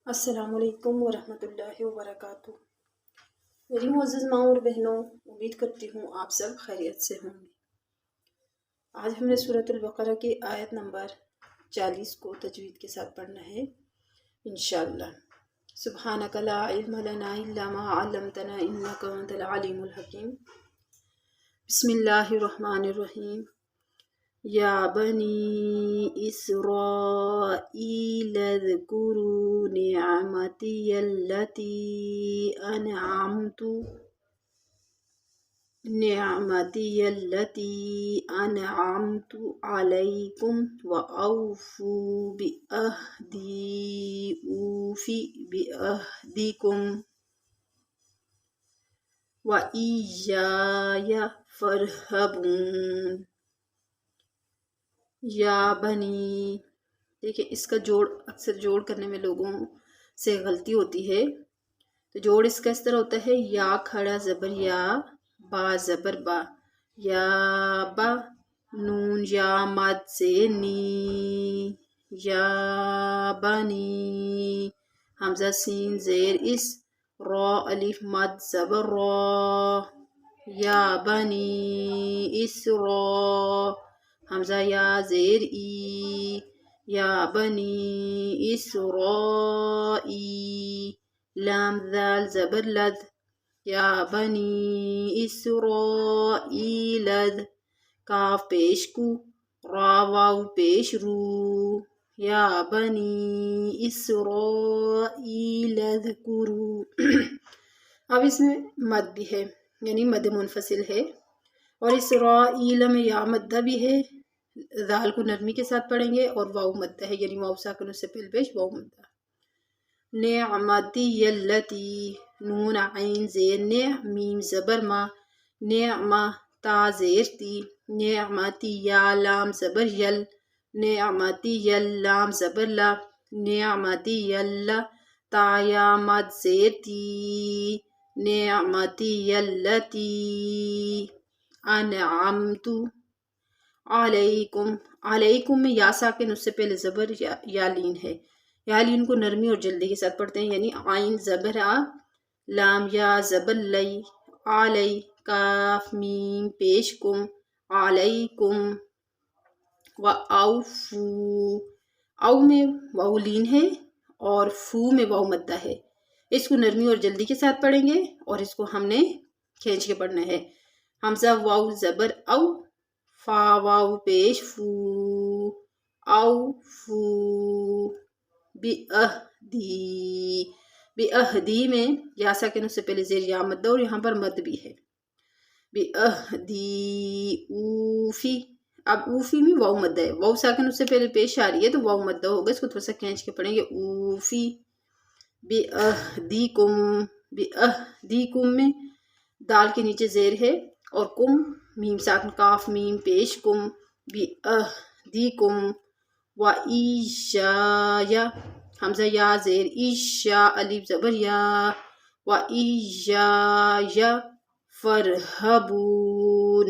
السلام علیکم ورحمۃ اللہ وبرکاتہ۔ میری معزز ماں اور بہنوں، امید کرتی ہوں آپ سب خیریت سے ہوں گے۔ آج ہم نے سورۃ البقرہ کی آیت نمبر 40 کو تجوید کے ساتھ پڑھنا ہے انشاءاللہ۔ سبحانک لا علم لنا الا ما علمتنا انک انت العلیم الحکیم۔ بسم اللہ الرحمن الرحیم۔ یا بنی اسرائیل اذکروا نعمتی التی انعمت علیکم وأوفوا بعہدی اوف بعہدکم وإیای فارہبون۔ یا بنی، دیکھیں اس کا جوڑ اکثر جوڑ کرنے میں لوگوں سے غلطی ہوتی ہے۔ تو جوڑ اس کا اس طرح ہوتا ہے، یا کھڑا زبر یا، با زبر با، یا با، نون یا مد سے نی، یا بنی، حمزہ سین زیر اس، را الف مد زبر را، یا بنی اسرا، حمزہ یا زیر ای، یا بنی اسرائی، لام ذال زبر لد، یا بنی اسرائیل، کاف پیش کو، را واو پیش رو، یا بنی اسرائیل اذکروا۔ اب اس میں مد بھی ہے، یعنی مد منفصل ہے، اور اسرائیل میں یا مدہ بھی ہے، ذال کو نرمی کے ساتھ پڑھیں گے، اور واو مدہ ہے، یعنی واو ساکن سے پہل پیش واو مدہ۔ نعمتی التی، نون عین زیر نع، میم زبر ما، نعمہ تا زیر تی، نعمتی یا لام زبر یل، نعمتی یل لام زبر لا، نعمتی یل تا یا مد زیر تی، نعمتی التی انعمت علیکم، علیکم میں یا ساکن اس سے پہلے زبر یا لین ہے، یا لین کو نرمی اور جلدی کے ساتھ پڑھتے ہیں، یعنی عین زبر آ، لام یا زبر لی، علی، کاف میم پیش کم، علیکم، و اوفو، او میں واو لین ہے اور فو میں واو مدہ ہے، اس کو نرمی اور جلدی کے ساتھ پڑھیں گے، اور اس کو ہم نے کھینچ کے پڑھنا ہے۔ حمزہ واو زبر او، فا واو پیش فو، اوفو بعہدی، بعہدی میں یا ساکن اس سے پہلے زیر یا مدہ، اور یہاں پر مد بھی ہے، بعہدی اوفی۔ اب اوفی میں واو مدہ ہے، واو ساکن اس سے پہلے پیش آ رہی ہے تو واو مدہ ہوگا، اس کو تھوڑا سا کھینچ کے پڑھیں گے، اوفی بعہدکم، بعہدکم میں دال کے نیچے زیر ہے، اور کم میم ساکن کاف میم پیش کم، بعہدکم، وإیای، حمزہ یا زیر ایشا، الف زبر یا، وإیای فارہبون،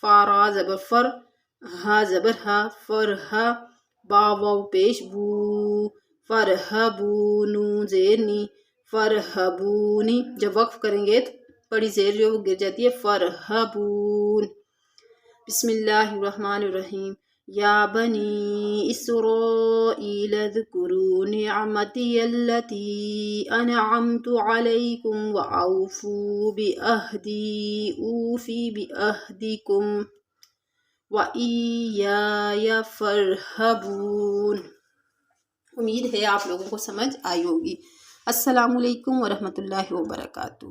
فا را زبر فر، ہا زبر ہا، فرہا، با واو پیش بو، فارہبون، نون زیر نی، فارہبونی، جب وقف کریں گے تو بڑی زیر جو گر جاتی ہے، فارہبون۔ بسم اللہ الرحمن الرحیم۔ یا بنی اسرائیل اذکروا نعمتی التی انعمت علیکم وأوفوا بعہدی اوف بعہدکم وإیای فارہبون۔ امید ہے آپ لوگوں کو سمجھ آئی ہوگی۔ السلام علیکم ورحمۃ اللہ وبرکاتہ۔